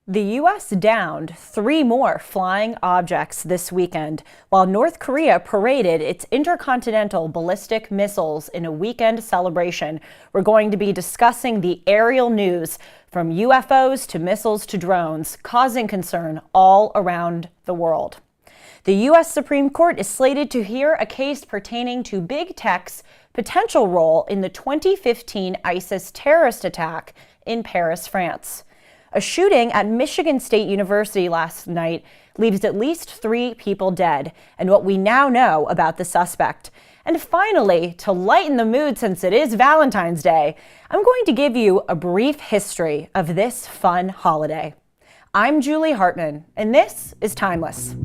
The U.S. downed 3 more flying objects this weekend, while North Korea paraded its intercontinental ballistic missiles in a weekend celebration. We're going to be discussing the aerial news from UFOs to missiles to drones, causing concern all around the world. The U.S. Supreme Court is slated to hear a case pertaining to big tech's potential role in the 2015 ISIS terrorist attack in Paris, France. A shooting at Michigan State University last night leaves at least 3 people dead, and what we now know about the suspect. And finally, to lighten the mood since it is Valentine's Day, I'm going to give you a brief history of this fun holiday. I'm Julie Hartman, and this is Timeless.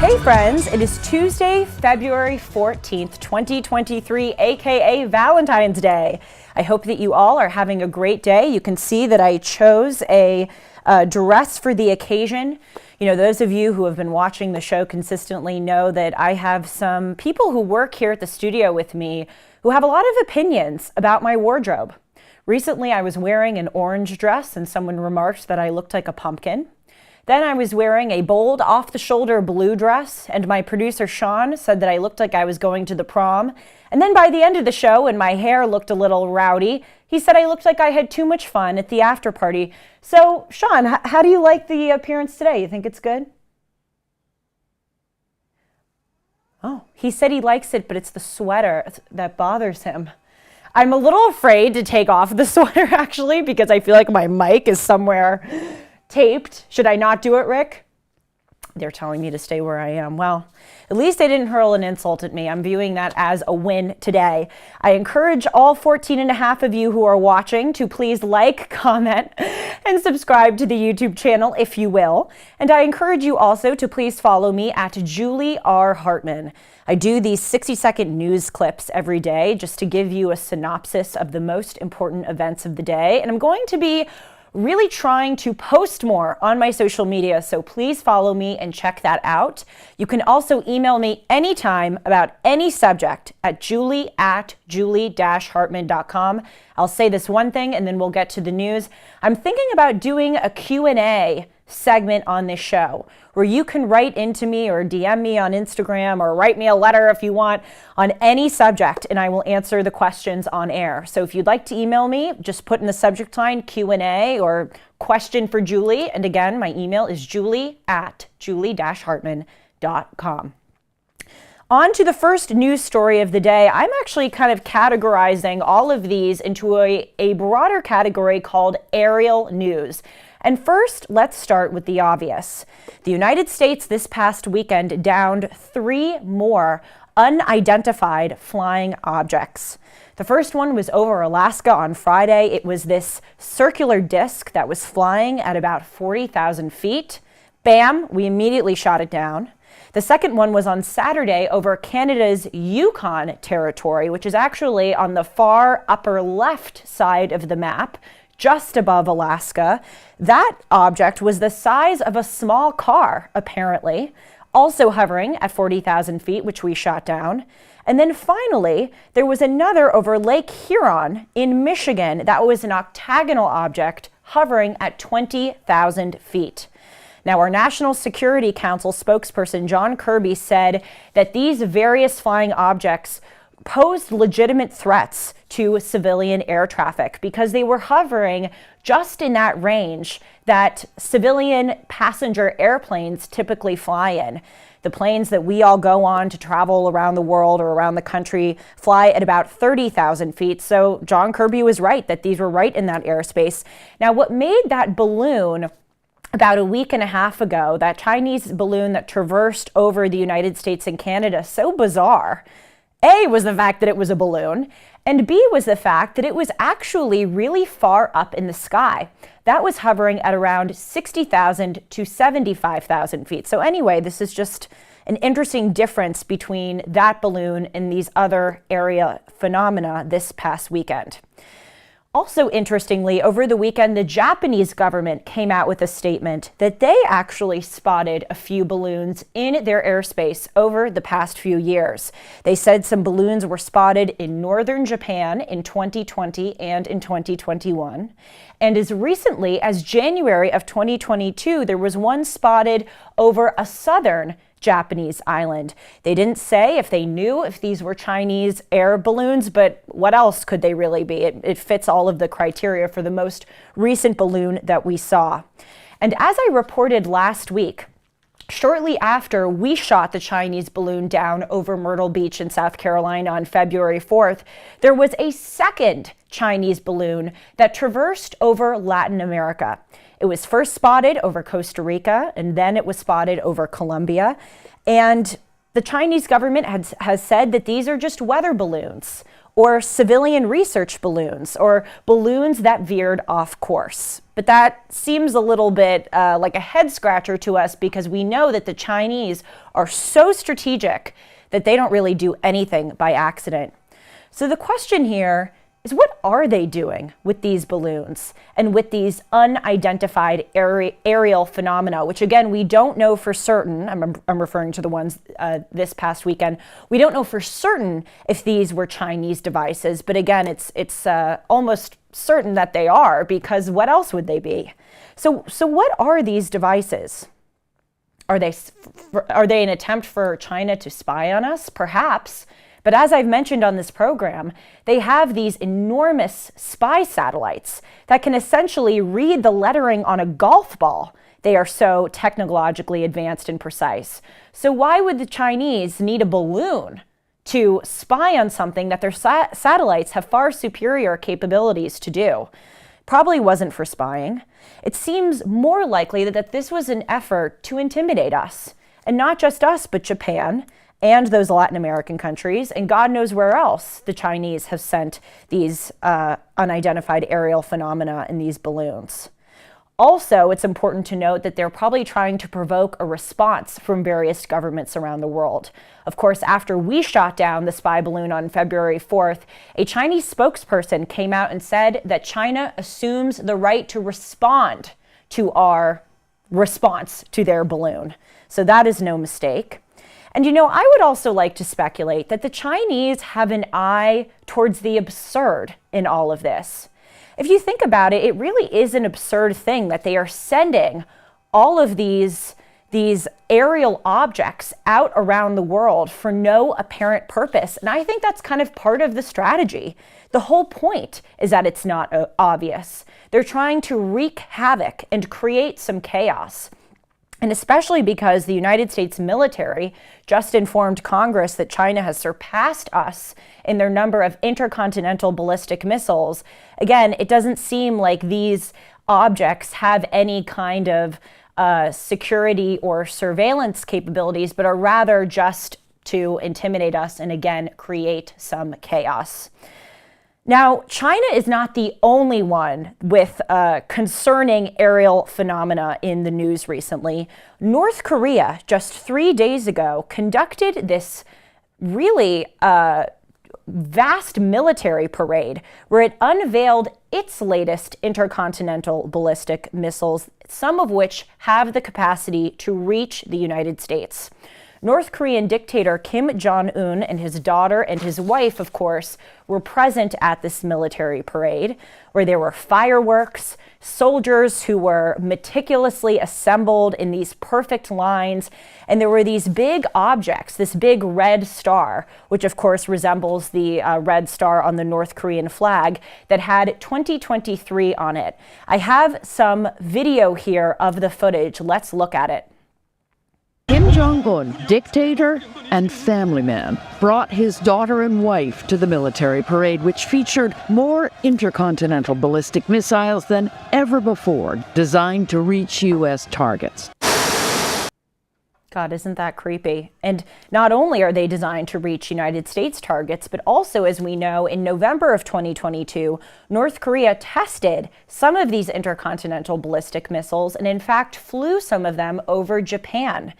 Hey friends, it is Tuesday, February 14th, 2023, aka Valentine's Day. I hope that you all are having a great day. You can see that I chose a dress for the occasion. You know, those of you who have been watching the show consistently know that I have some people who work here at the studio with me who have a lot of opinions about my wardrobe. Recently, I was wearing an orange dress and someone remarked that I looked like a pumpkin. Then I was wearing a bold, off-the-shoulder blue dress, and my producer, Sean, said that I looked like I was going to the prom. And then by the end of the show, when my hair looked a little rowdy, he said I looked like I had too much fun at the after party. So, Sean, how do you like the appearance today? You think it's good? Oh, he said he likes it, but it's the sweater that bothers him. I'm a little afraid to take off the sweater, actually, because I feel like my mic is somewhere taped. Should I not do it, Rick? They're telling me to stay where I am. Well, at least they didn't hurl an insult at me. I'm viewing that as a win today. I encourage all 14 and a half of you who are watching to please like, comment, and subscribe to the YouTube channel if you will. And I encourage you also to please follow me at Julie R. Hartman. I do these 60-second news clips every day just to give you a synopsis of the most important events of the day. And I'm going to be really trying to post more on my social media, so please follow me and check that out. You can also email me anytime about any subject at julie@julie-hartman.com. I'll say this one thing and then we'll get to the news. I'm thinking about doing a Q&A segment on this show where you can write into me or DM me on Instagram or write me a letter if you want on any subject and I will answer the questions on air. So if you'd like to email me, just put in the subject line Q&A or question for Julie. And again, my email is julie@julie-hartman.com. On to the first news story of the day. I'm actually kind of categorizing all of these into a broader category called aerial news. And first, let's start with the obvious. The United States this past weekend downed 3 more unidentified flying objects. The first one was over Alaska on Friday. It was this circular disc that was flying at about 40,000 feet. Bam, we immediately shot it down. The second one was on Saturday over Canada's Yukon territory, which is actually on the far upper left side of the map, just above Alaska. That object was the size of a small car, apparently, also hovering at 40,000 feet, which we shot down. And then finally, there was another over Lake Huron in Michigan that was an octagonal object hovering at 20,000 feet. Now, our National Security Council spokesperson, John Kirby, said that these various flying objects posed legitimate threats to civilian air traffic because they were hovering just in that range that civilian passenger airplanes typically fly in. The planes that we all go on to travel around the world or around the country fly at about 30,000 feet. So John Kirby was right that these were right in that airspace. Now, what made that balloon about a week and a half ago, that Chinese balloon that traversed over the United States and Canada, so bizarre, A, was the fact that it was a balloon, and B was the fact that it was actually really far up in the sky. That was hovering at around 60,000 to 75,000 feet. So anyway, this is just An interesting difference between that balloon and these other area phenomena this past weekend. Also, interestingly, over the weekend, the Japanese government came out with a statement that they actually spotted a few balloons in their airspace over the past few years. They said some balloons were spotted in northern Japan in 2020 and in 2021. And as recently as January of 2022, there was one spotted over a southern Japanese island. They didn't say if they knew if these were Chinese air balloons, but what else could they really be? It fits all of the criteria for the most recent balloon that we saw. And as I reported last week, shortly after we shot the Chinese balloon down over Myrtle Beach in South Carolina on February 4th, there was a second Chinese balloon that traversed over Latin America. It was first spotted over Costa Rica, and then it was spotted over Colombia. And the Chinese government has said that these are just weather balloons or civilian research balloons or balloons that veered off course. But that seems a little bit like a head scratcher to us because we know that the Chinese are so strategic that they don't really do anything by accident. So the question here is, what are they doing with these balloons and with these unidentified aerial phenomena, which again, we don't know for certain. I'm referring to the ones this past weekend. We don't know for certain if these were Chinese devices, but again, it's almost certain that they are, because what else would they be? So what are these devices? Are they an attempt for China to spy on us? Perhaps. But as I've mentioned on this program, they have these enormous spy satellites that can essentially read the lettering on a golf ball. They are so technologically advanced and precise. So why would the Chinese need a balloon to spy on something that their satellites have far superior capabilities to do? Probably wasn't for spying. It seems more likely that this was an effort to intimidate us, and not just us, but Japan and those Latin American countries, and God knows where else the Chinese have sent these unidentified aerial phenomena in these balloons. Also, it's important to note that they're probably trying to provoke a response from various governments around the world. Of course, after we shot down the spy balloon on February 4th, a Chinese spokesperson came out and said that China assumes the right to respond to our response to their balloon. So that is no mistake. And I would also like to speculate that the Chinese have an eye towards the absurd in all of this. If you think about it, it really is an absurd thing that they are sending all of these aerial objects out around the world for no apparent purpose. And I think that's kind of part of the strategy. The whole point is that it's not obvious. They're trying to wreak havoc and create some chaos. And especially because the United States military just informed Congress that China has surpassed us in their number of intercontinental ballistic missiles. Again, it doesn't seem like these objects have any kind of security or surveillance capabilities, but are rather just to intimidate us and again, create some chaos. Now, China is not the only one with concerning aerial phenomena in the news recently. North Korea, just 3 days ago, conducted this really vast military parade where it unveiled its latest intercontinental ballistic missiles, some of which have the capacity to reach the United States. North Korean dictator Kim Jong-un and his daughter and his wife, of course, were present at this military parade where there were fireworks, soldiers who were meticulously assembled in these perfect lines, and there were these big objects, this big red star, which of course resembles the red star on the North Korean flag, that had 2023 on it. I have some video here of the footage. Let's look at it. Kim Jong-un, dictator and family man, brought his daughter and wife to the military parade, which featured more intercontinental ballistic missiles than ever before, designed to reach U.S. targets. God, isn't that creepy? And not only are they designed to reach United States targets, but also, as we know, in November of 2022, North Korea tested some of these intercontinental ballistic missiles and in fact flew some of them over Japan.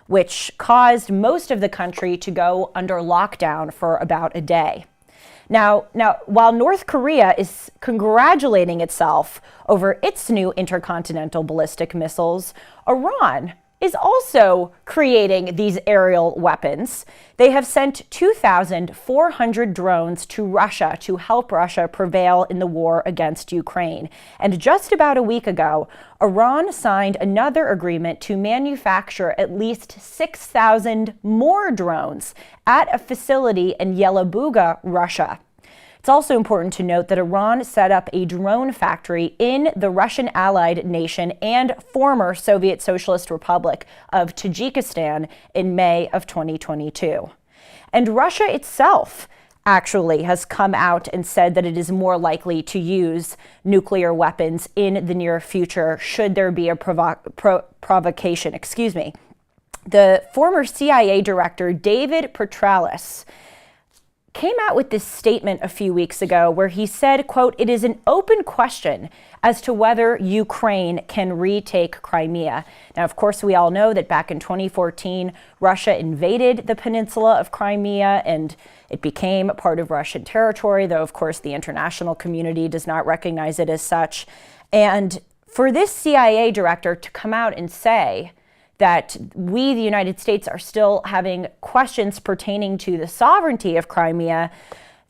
which caused most of the country to go under lockdown for about a day. Now, while North Korea is congratulating itself over its new intercontinental ballistic missiles, Iran is also creating these aerial weapons. They have sent 2,400 drones to Russia to help Russia prevail in the war against Ukraine. And just about a week ago, Iran signed another agreement to manufacture at least 6,000 more drones at a facility in Yelabuga, Russia. It's also important to note that Iran set up a drone factory in the Russian allied nation and former Soviet Socialist Republic of Tajikistan in May of 2022. And Russia itself actually has come out and said that it is more likely to use nuclear weapons in the near future should there be a provocation. The former CIA director, David Petraeus, came out with this statement a few weeks ago where he said, quote, "It is an open question as to whether Ukraine can retake Crimea." Now, of course, we all know that back in 2014, Russia invaded the peninsula of Crimea and it became part of Russian territory, though, of course, the international community does not recognize it as such. And for this CIA director to come out and say that we, the United States, are still having questions pertaining to the sovereignty of Crimea,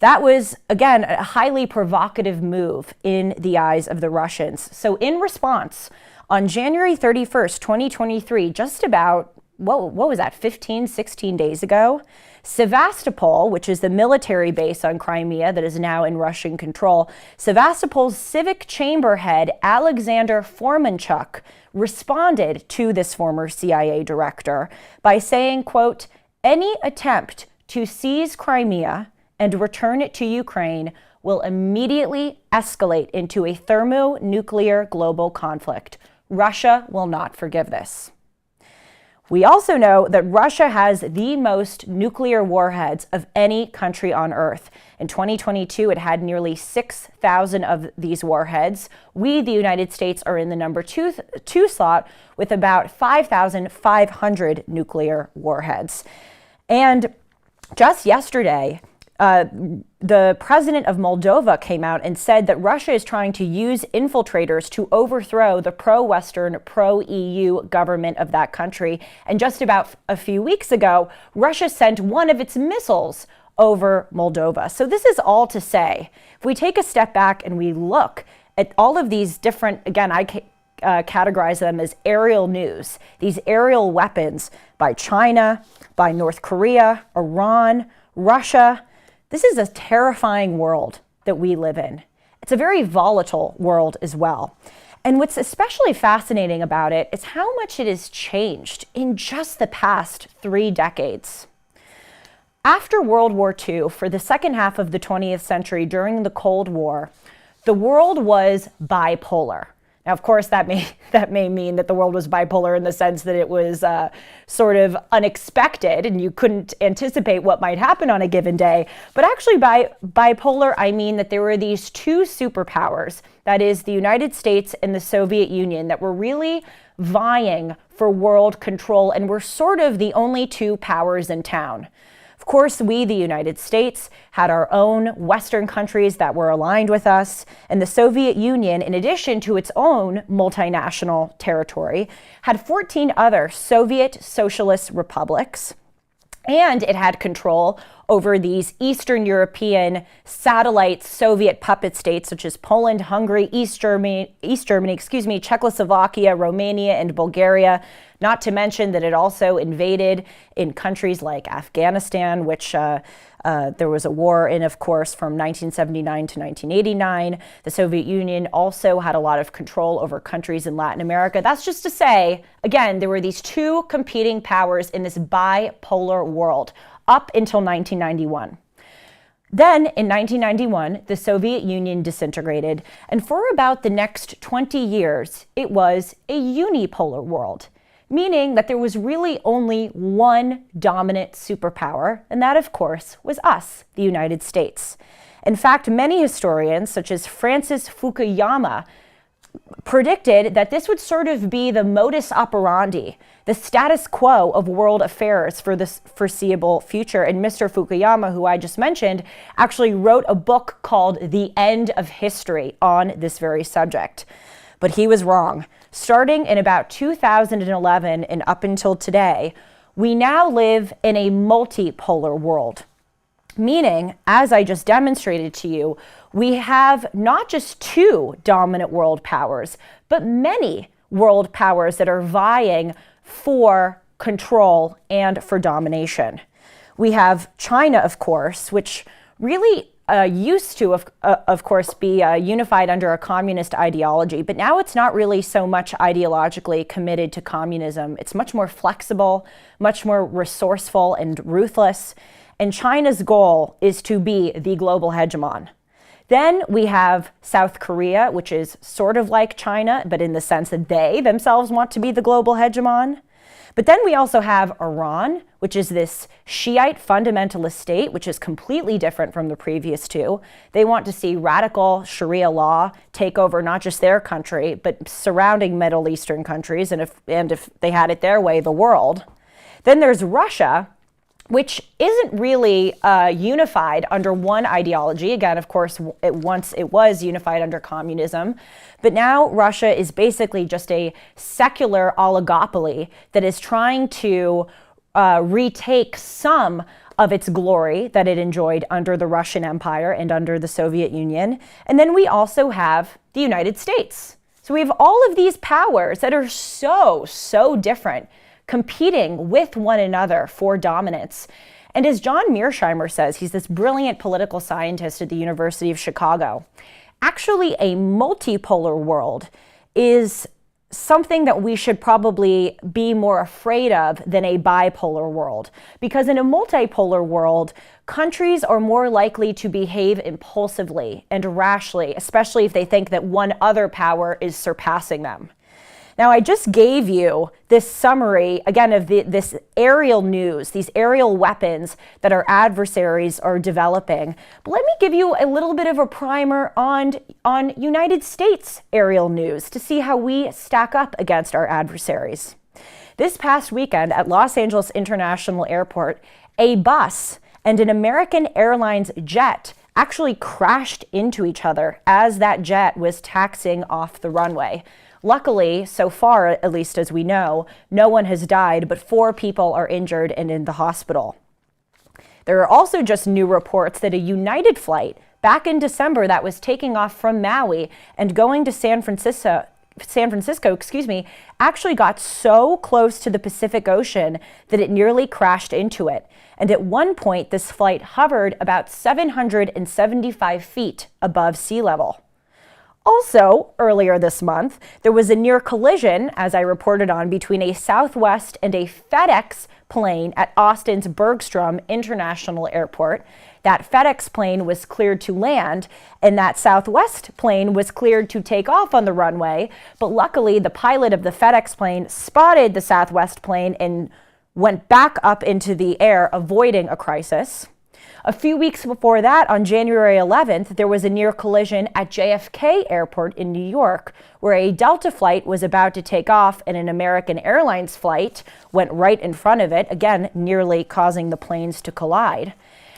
that was, again, a highly provocative move in the eyes of the Russians. So in response, on January 31st, 2023, just about, what was that, 16 days ago, Sevastopol, which is the military base on Crimea that is now in Russian control, Sevastopol's civic chamber head, Alexander Formanchuk, responded to this former CIA director by saying, quote, "Any attempt to seize Crimea and return it to Ukraine will immediately escalate into a thermonuclear global conflict. Russia will not forgive this." We also know that Russia has the most nuclear warheads of any country on Earth. In 2022, it had nearly 6,000 of these warheads. We, the United States, are in the number two slot with about 5,500 nuclear warheads. And just yesterday, the president of Moldova came out and said that Russia is trying to use infiltrators to overthrow the pro-Western, pro-EU government of that country. And just about a few weeks ago, Russia sent one of its missiles over Moldova. So this is all to say, if we take a step back and we look at all of these different, again, I categorize them as aerial news, these aerial weapons by China, by North Korea, Iran, Russia. This is a terrifying world that we live in. It's a very volatile world as well. And what's especially fascinating about it is how much it has changed in just the past 3 decades. After World War II, for the second half of the 20th century during the Cold War, the world was bipolar. Now, of course, that may mean that the world was bipolar in the sense that it was sort of unexpected and you couldn't anticipate what might happen on a given day. But actually by bipolar, I mean that there were these two superpowers, that is the United States and the Soviet Union, that were really vying for world control and were sort of the only two powers in town. Of course, we, the United States, had our own Western countries that were aligned with us, and the Soviet Union, in addition to its own multinational territory, had 14 other Soviet socialist republics, and it had control over these Eastern European satellite Soviet puppet states such as Poland, Hungary, East Germany, Czechoslovakia, Romania, and Bulgaria. Not to mention that it also invaded in countries like Afghanistan, which there was a war in, of course, from 1979 to 1989. The Soviet Union also had a lot of control over countries in Latin America. That's just to say, again, there were these two competing powers in this bipolar world up until 1991. Then, in 1991, the Soviet Union disintegrated, and for about the next 20 years, it was a unipolar world, meaning that there was really only one dominant superpower, and that, of course, was us, the United States. In fact, many historians, such as Francis Fukuyama, predicted that this would sort of be the modus operandi, the status quo of world affairs for this foreseeable future. And Mr. Fukuyama, who I just mentioned, actually wrote a book called The End of History on this very subject. But he was wrong. Starting in about 2011 and up until today, we now live in a multipolar world. Meaning, as I just demonstrated to you, we have not just two dominant world powers, but many world powers that are vying for control and for domination. We have China, of course, which really used to, of course, be unified under a communist ideology, but now it's not really so much ideologically committed to communism. It's much more flexible, much more resourceful and ruthless. And China's goal is to be the global hegemon. Then we have South Korea, which is sort of like China, but in the sense that they themselves want to be the global hegemon. But then we also have Iran, which is this Shiite fundamentalist state, which is completely different from the previous two. They want to see radical Sharia law take over not just their country, but surrounding Middle Eastern countries, and if they had it their way, the world. Then there's Russia, which isn't really unified under one ideology. Again, of course, once it was unified under communism. But now Russia is basically just a secular oligopoly that is trying to retake some of its glory that it enjoyed under the Russian Empire and under the Soviet Union. And then we also have the United States. So we have all of these powers that are so different, competing with one another for dominance. And as John Mearsheimer says, he's this brilliant political scientist at the University of Chicago, actually a multipolar world is something that we should probably be more afraid of than a bipolar world. Because in a multipolar world, countries are more likely to behave impulsively and rashly, especially if they think that one other power is surpassing them. Now, I just gave you this summary, again, of this aerial news, these aerial weapons that our adversaries are developing. But let me give you a little bit of a primer on United States aerial news to see how we stack up against our adversaries. This past weekend at Los Angeles International Airport, a bus and an American Airlines jet actually crashed into each other as that jet was taxiing off the runway. Luckily, so far, at least as we know, no one has died, but 4 people are injured and in the hospital. There are also just new reports that a United flight back in December that was taking off from Maui and going to San Francisco, actually got so close to the Pacific Ocean that it nearly crashed into it. And at one point, this flight hovered about 775 feet above sea level. Also, earlier this month, there was a near collision, as I reported on, between a Southwest and a FedEx plane at Austin's Bergstrom International Airport. That FedEx plane was cleared to land, and that Southwest plane was cleared to take off on the runway. But luckily, the pilot of the FedEx plane spotted the Southwest plane and went back up into the air, avoiding a crisis. A few weeks before that, on January 11th, there was a near collision at JFK Airport in New York, where a Delta flight was about to take off and an American Airlines flight went right in front of it, again, nearly causing the planes to collide.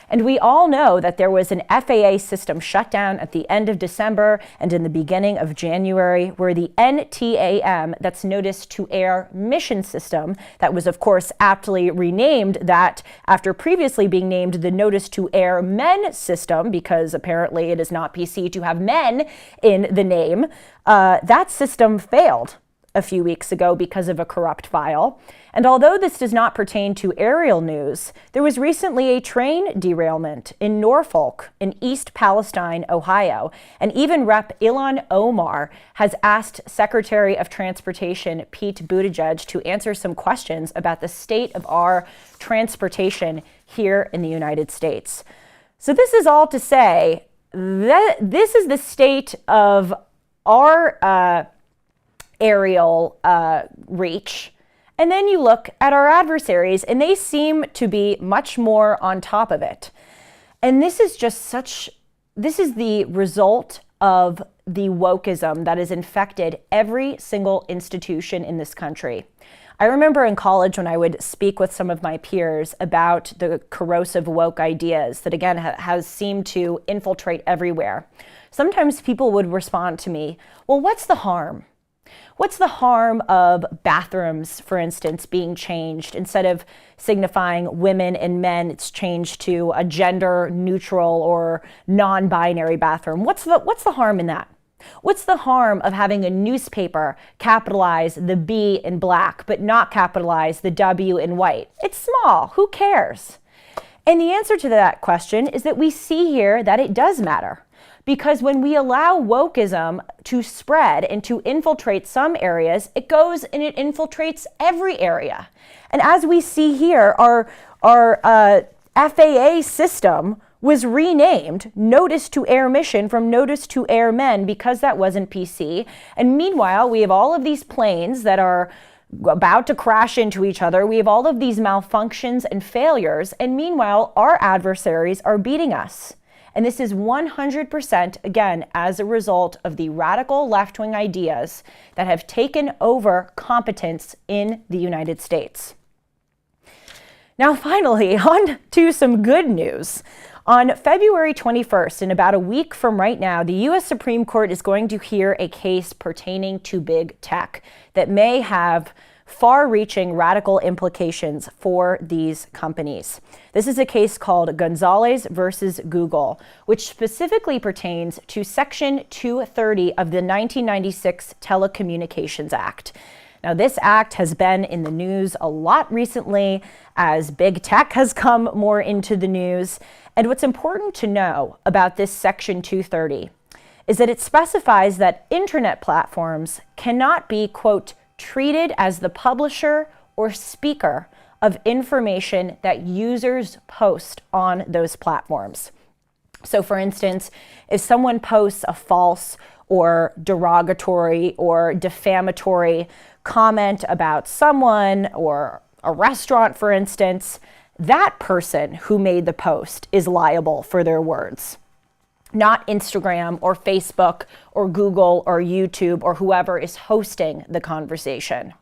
And we all know that there was an FAA system shutdown at the end of December and in the beginning of January, where the NTAM, that's Notice to Air Mission System, that was of course aptly renamed that after previously being named the Notice to Air Men System, because apparently it is not PC to have men in the name, that system failed a few weeks ago because of a corrupt file. And although this does not pertain to aerial news, there was recently a train derailment in Norfolk in East Palestine, Ohio. And even Rep. Ilhan Omar has asked Secretary of Transportation Pete Buttigieg to answer some questions about the state of our transportation here in the United States. So this is all to say that this is the state of our aerial reach. And then you look at our adversaries and they seem to be much more on top of it. And this is the result of the wokeism that has infected every single institution in this country. I remember in college when I would speak with some of my peers about the corrosive woke ideas that, again, has seemed to infiltrate everywhere. Sometimes people would respond to me, well, what's the harm? What's the harm of bathrooms, for instance, being changed? Instead of signifying women and men, it's changed to a gender neutral or non-binary bathroom. What's the harm in that? What's the harm of having a newspaper capitalize the B in black, but not capitalize the W in white? It's small. Who cares? And the answer to that question is that we see here that it does matter. Because when we allow wokeism to spread and to infiltrate some areas, it goes and it infiltrates every area. And as we see here, our FAA system was renamed Notice to Air Mission from Notice to Airmen because that wasn't PC. And meanwhile, we have all of these planes that are about to crash into each other. We have all of these malfunctions and failures. And meanwhile, our adversaries are beating us. And this is 100%, again, as a result of the radical left-wing ideas that have taken over competence in the United States. Now, finally, on to some good news. On February 21st, in about a week from right now, the U.S. Supreme Court is going to hear a case pertaining to big tech that may have far-reaching radical implications for these companies. This is a case called Gonzalez versus Google, which specifically pertains to Section 230 of the 1996 Telecommunications Act. Now, this act has been in the news a lot recently as big tech has come more into the news. And what's important to know about this Section 230 is that it specifies that internet platforms cannot be, quote, treated as the publisher or speaker of information that users post on those platforms. So, for instance, if someone posts a false or derogatory or defamatory comment about someone or a restaurant, for instance, that person who made the post is liable for their words, not Instagram or Facebook or Google or YouTube or whoever is hosting the conversation.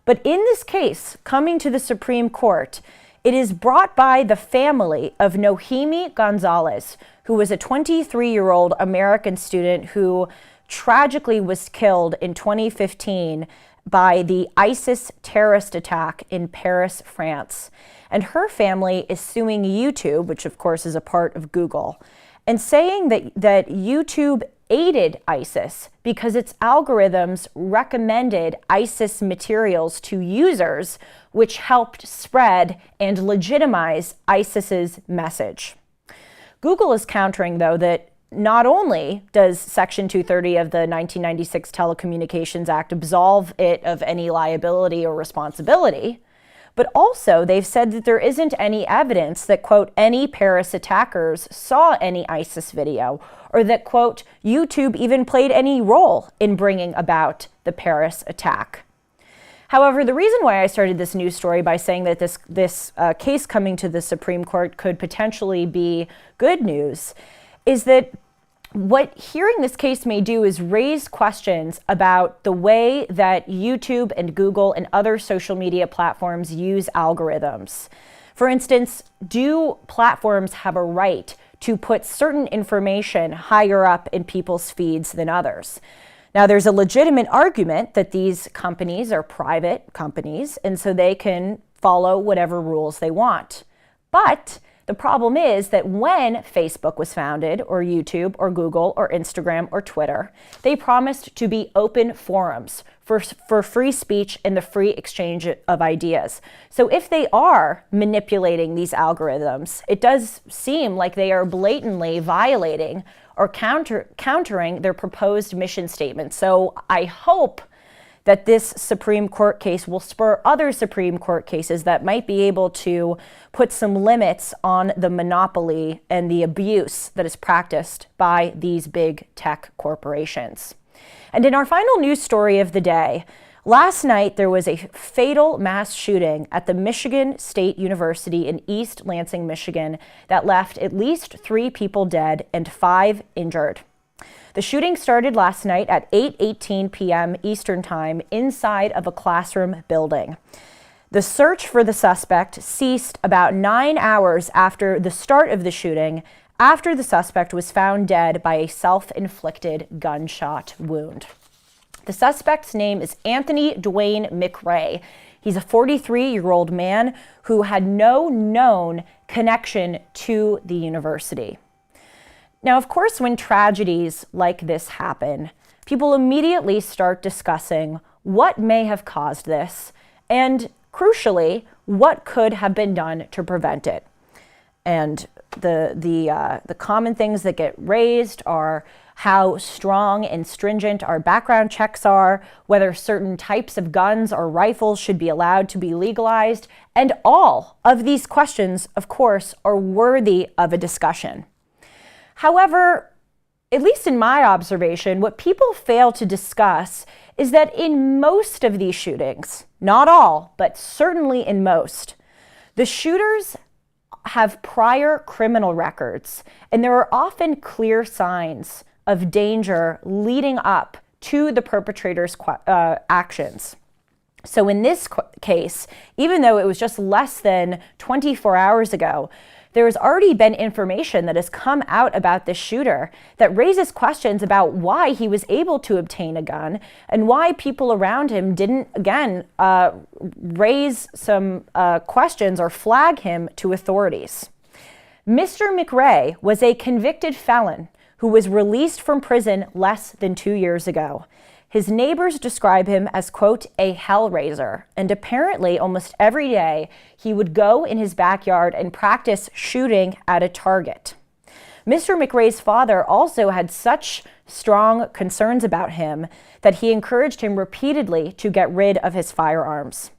But in this case, coming to the Supreme Court, it is brought by the family of Nohemi Gonzalez, who was a 23-year-old American student who tragically was killed in 2015 by the ISIS terrorist attack in Paris, France. And her family is suing YouTube, which of course is a part of Google, and saying that YouTube aided ISIS because its algorithms recommended ISIS materials to users, which helped spread and legitimize ISIS's message. Google is countering, though, that not only does Section 230 of the 1996 Telecommunications Act absolve it of any liability or responsibility, but also they've said that there isn't any evidence that, quote, any Paris attackers saw any ISIS video, or that, quote, YouTube even played any role in bringing about the Paris attack. However, the reason why I started this news story by saying that this case coming to the Supreme Court could potentially be good news is that what hearing this case may do is raise questions about the way that YouTube and Google and other social media platforms use algorithms. For instance, do platforms have a right to put certain information higher up in people's feeds than others? Now, there's a legitimate argument that these companies are private companies, and so they can follow whatever rules they want. But the problem is that when Facebook was founded, or YouTube, or Google, or Instagram, or Twitter, they promised to be open forums for free speech and the free exchange of ideas. So if they are manipulating these algorithms, it does seem like they are blatantly violating or countering their proposed mission statement. So I hope that this Supreme Court case will spur other Supreme Court cases that might be able to put some limits on the monopoly and the abuse that is practiced by these big tech corporations. And in our final news story of the day, last night there was a fatal mass shooting at the Michigan State University in East Lansing, Michigan, that left at least 3 people dead and 5 injured. The shooting started last night at 8:18 p.m. Eastern Time inside of a classroom building. The search for the suspect ceased about 9 hours after the start of the shooting, after the suspect was found dead by a self-inflicted gunshot wound. The suspect's name is Anthony Dwayne McRae. He's a 43-year-old man who had no known connection to the university. Now, of course, when tragedies like this happen, people immediately start discussing what may have caused this and, crucially, what could have been done to prevent it. And the common things that get raised are how strong and stringent our background checks are, whether certain types of guns or rifles should be allowed to be legalized, and all of these questions, of course, are worthy of a discussion. However, at least in my observation, what people fail to discuss is that in most of these shootings, not all, but certainly in most, the shooters have prior criminal records, and there are often clear signs of danger leading up to the perpetrator's actions. So in this case, even though it was just less than 24 hours ago, there has already been information that has come out about this shooter that raises questions about why he was able to obtain a gun and why people around him didn't, again, raise some questions or flag him to authorities. Mr. McRae was a convicted felon who was released from prison less than 2 years ago. His neighbors describe him as, quote, a hellraiser, and apparently almost every day he would go in his backyard and practice shooting at a target. Mr. McRae's father also had such strong concerns about him that he encouraged him repeatedly to get rid of his firearms.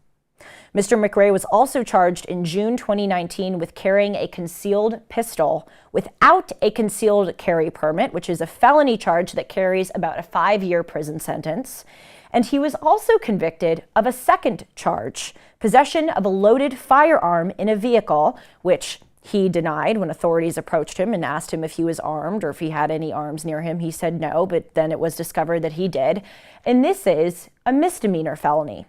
Mr. McRae was also charged in June 2019 with carrying a concealed pistol without a concealed carry permit, which is a felony charge that carries about a 5-year prison sentence. And he was also convicted of a second charge, possession of a loaded firearm in a vehicle, which he denied when authorities approached him and asked him if he was armed or if he had any arms near him. He said no, but then it was discovered that he did. And this is a misdemeanor felony.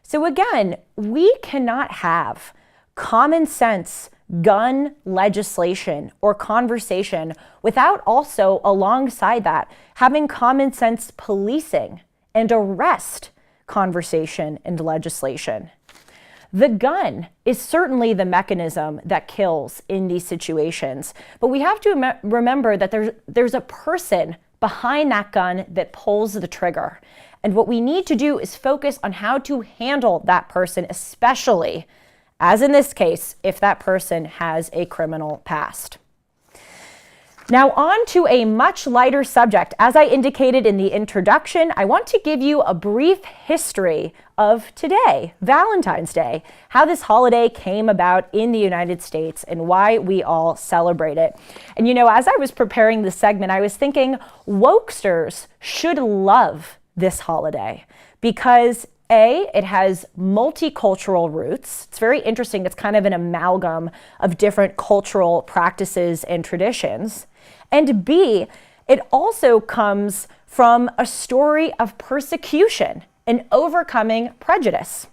So again, we cannot have common sense gun legislation or conversation without also, alongside that, having common sense policing and arrest conversation and legislation. The gun is certainly the mechanism that kills in these situations, but we have to remember that there's a person behind that gun that pulls the trigger. And what we need to do is focus on how to handle that person, especially, as in this case, if that person has a criminal past. Now on to a much lighter subject. As I indicated in the introduction, I want to give you a brief history of today, Valentine's Day, how this holiday came about in the United States and why we all celebrate it. And you know, as I was preparing this segment, I was thinking wokesters should love this holiday because A, it has multicultural roots. It's very interesting. It's kind of an amalgam of different cultural practices and traditions. And B, it also comes from a story of persecution and overcoming prejudice.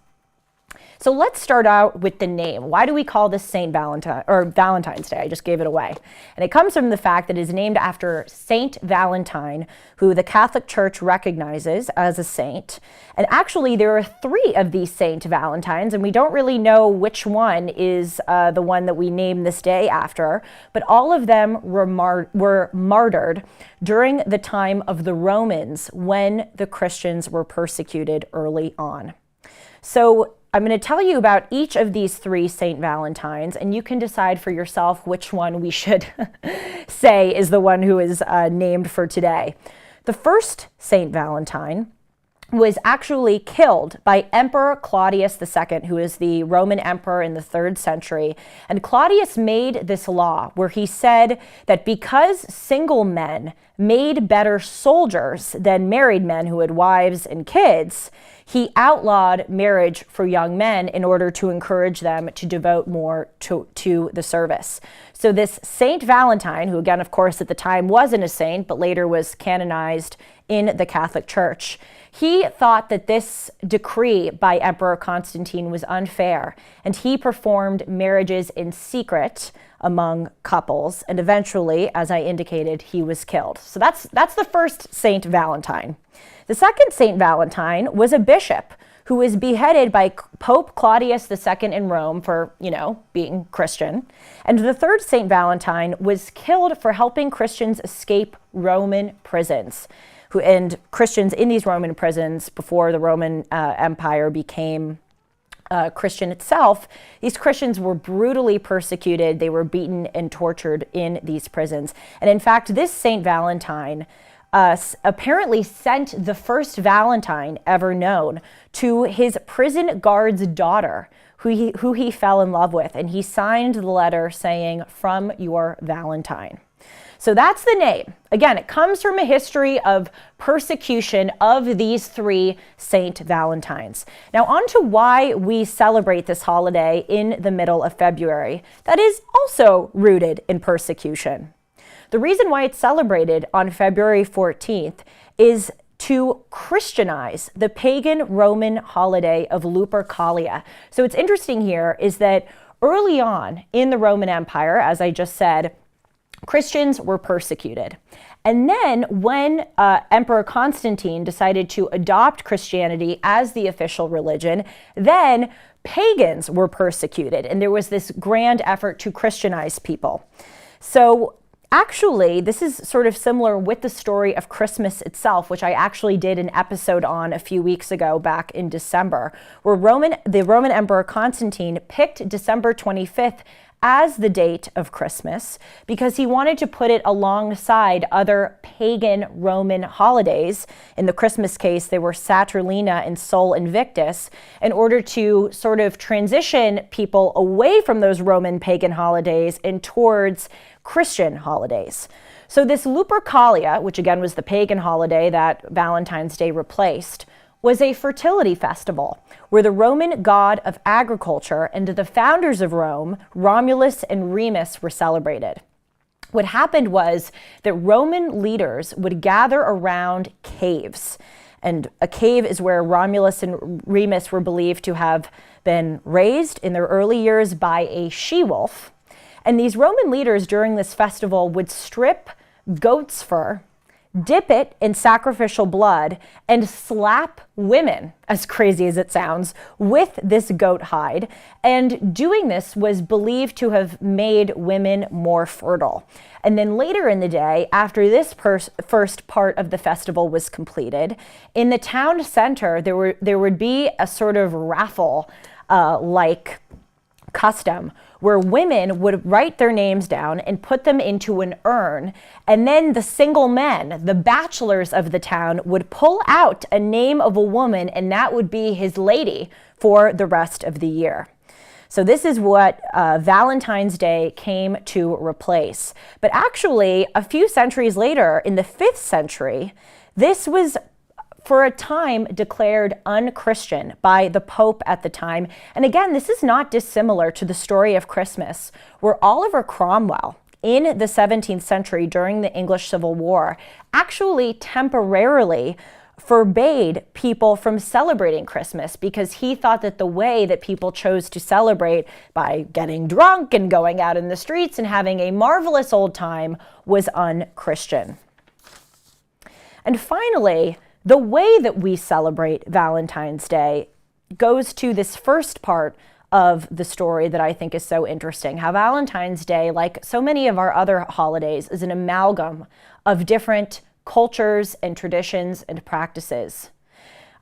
So let's start out with the name. Why do we call this Saint Valentine or Valentine's Day? I just gave it away. And it comes from the fact that it is named after Saint Valentine, who the Catholic Church recognizes as a saint. And actually, there are 3 of these Saint Valentines, and we don't really know which one is the one that we name this day after, but all of them were martyred during the time of the Romans when the Christians were persecuted early on. So I'm going to tell you about each of these 3 Saint Valentines, and you can decide for yourself which one we should say is the one who is named for today. The first Saint Valentine was actually killed by Emperor Claudius II, who is the Roman emperor in the 3rd century. And Claudius made this law where he said that because single men made better soldiers than married men who had wives and kids, he outlawed marriage for young men in order to encourage them to devote more to the service. So this Saint Valentine, who again, of course, at the time wasn't a saint, but later was canonized in the Catholic Church, he thought that this decree by Emperor Constantine was unfair, and he performed marriages in secret among couples, and eventually, as I indicated, he was killed. So that's the first Saint Valentine. The second Saint Valentine was a bishop who was beheaded by Pope Claudius II in Rome for, being Christian. And the third Saint Valentine was killed for helping Christians escape Roman prisons. And Christians in these Roman prisons, before the Roman Empire became Christian itself, these Christians were brutally persecuted. They were beaten and tortured in these prisons. And in fact, this Saint Valentine apparently sent the first Valentine ever known to his prison guard's daughter, who he fell in love with. And he signed the letter saying, "From your Valentine." So that's the name. Again, it comes from a history of persecution of these three Saint Valentines. Now on to why we celebrate this holiday in the middle of February that is also rooted in persecution. The reason why it's celebrated on February 14th is to Christianize the pagan Roman holiday of Lupercalia. So what's interesting here is that early on in the Roman Empire, as I just said, Christians were persecuted. And then when Emperor Constantine decided to adopt Christianity as the official religion, then pagans were persecuted. And there was this grand effort to Christianize people. So actually, this is sort of similar with the story of Christmas itself, which I actually did an episode on a few weeks ago back in December, where the Roman Emperor Constantine picked December 25th as the date of Christmas because he wanted to put it alongside other pagan Roman holidays. In the Christmas case, they were Saturnina and Sol Invictus, in order to sort of transition people away from those Roman pagan holidays and towards Christian holidays. So this Lupercalia, which again was the pagan holiday that Valentine's Day replaced, was a fertility festival where the Roman god of agriculture and the founders of Rome, Romulus and Remus, were celebrated. What happened was that Roman leaders would gather around caves. And a cave is where Romulus and Remus were believed to have been raised in their early years by a she-wolf. And these Roman leaders during this festival would strip goat's fur, dip it in sacrificial blood, and slap women, as crazy as it sounds, with this goat hide. And doing this was believed to have made women more fertile. And then later in the day, after this first part of the festival was completed, in the town center, there would be a sort of raffle like custom where women would write their names down and put them into an urn, and then the single men, the bachelors of the town, would pull out a name of a woman, and that would be his lady for the rest of the year. So this is what Valentine's Day came to replace. But actually, a few centuries later, in the 5th century, this was for a time declared unchristian by the Pope at the time. And again, this is not dissimilar to the story of Christmas, where Oliver Cromwell, in the 17th century during the English Civil War, actually temporarily forbade people from celebrating Christmas because he thought that the way that people chose to celebrate, by getting drunk and going out in the streets and having a marvelous old time, was unchristian. And finally, the way that we celebrate Valentine's Day goes to this first part of the story that I think is so interesting. How Valentine's Day, like so many of our other holidays, is an amalgam of different cultures and traditions and practices.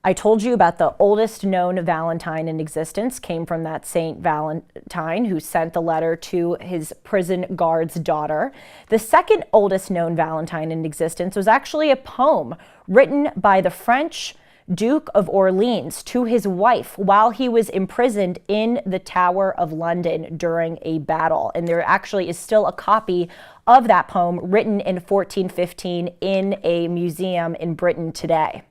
I told you about the oldest known Valentine in existence came from that Saint Valentine who sent the letter to his prison guard's daughter. The second oldest known Valentine in existence was actually a poem written by the French Duke of Orleans to his wife while he was imprisoned in the Tower of London during a battle. And there actually is still a copy of that poem written in 1415 in a museum in Britain today.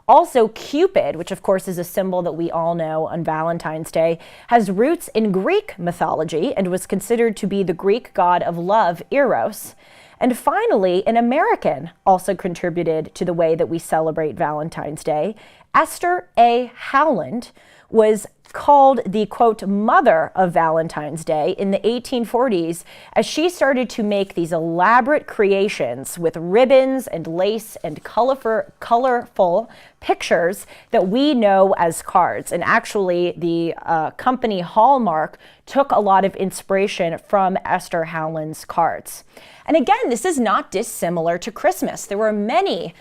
Also, Cupid, which of course is a symbol that we all know on Valentine's Day, has roots in Greek mythology and was considered to be the Greek god of love, Eros. And finally, an American also contributed to the way that we celebrate Valentine's Day. Esther A. Howland was called the, quote, mother of Valentine's Day in the 1840s as she started to make these elaborate creations with ribbons and lace and colorful pictures that we know as cards. And actually, the company Hallmark took a lot of inspiration from Esther Howland's cards. And again, this is not dissimilar to Christmas. There were many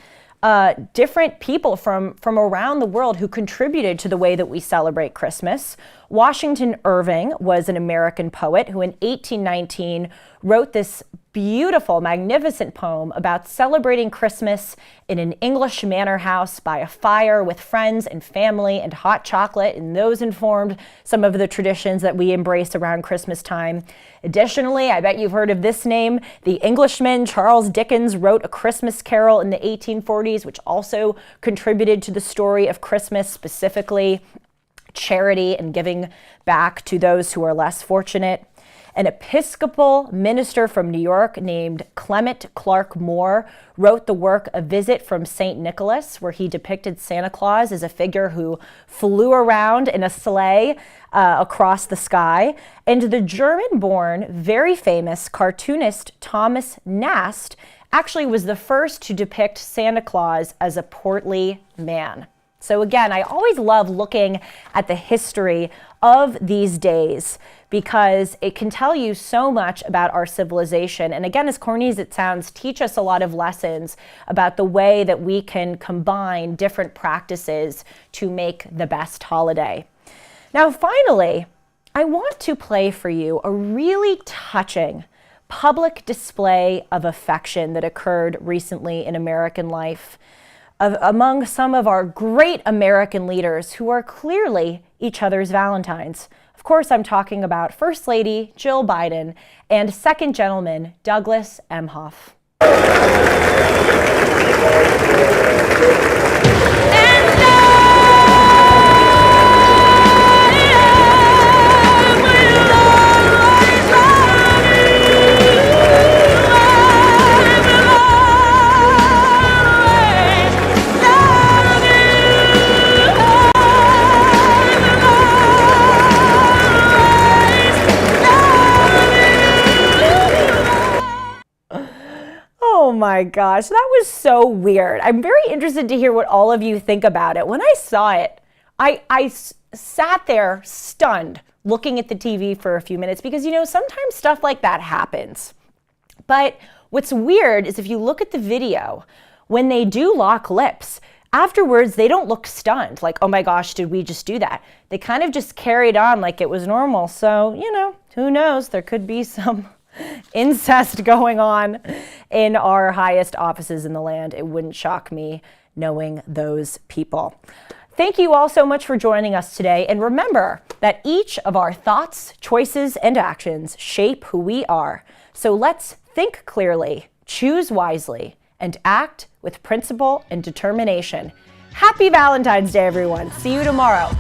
different people from around the world who contributed to the way that we celebrate Christmas. Washington Irving was an American poet who in 1819 wrote this beautiful, magnificent poem about celebrating Christmas in an English manor house by a fire with friends and family and hot chocolate, and those informed some of the traditions that we embrace around Christmas time. Additionally, I bet you've heard of this name. The Englishman Charles Dickens wrote A Christmas Carol in the 1840s, which also contributed to the story of Christmas, specifically charity and giving back to those who are less fortunate. An Episcopal minister from New York named Clement Clark Moore wrote the work A Visit from St. Nicholas, where he depicted Santa Claus as a figure who flew around in a sleigh across the sky. And the German-born, very famous cartoonist Thomas Nast actually was the first to depict Santa Claus as a portly man. So again, I always love looking at the history of these days because it can tell you so much about our civilization. And again, as corny as it sounds, teach us a lot of lessons about the way that we can combine different practices to make the best holiday. Now, finally, I want to play for you a really touching public display of affection that occurred recently in American life among some of our great American leaders who are clearly each other's Valentines. Of course, I'm talking about First Lady Jill Biden and Second Gentleman Douglas Emhoff. Oh my gosh, that was so weird. I'm very interested to hear what all of you think about it. When I saw it, I sat there stunned looking at the TV for a few minutes because, you know, sometimes stuff like that happens. But what's weird is if you look at the video, when they do lock lips, afterwards they don't look stunned, like, oh my gosh, did we just do that? They kind of just carried on like it was normal. So, you know, who knows? There could be some incest going on in our highest offices in the land. It wouldn't shock me knowing those people. Thank you all so much for joining us today. And remember that each of our thoughts, choices, and actions shape who we are. So let's think clearly, choose wisely, and act with principle and determination. Happy Valentine's Day, everyone. See you tomorrow.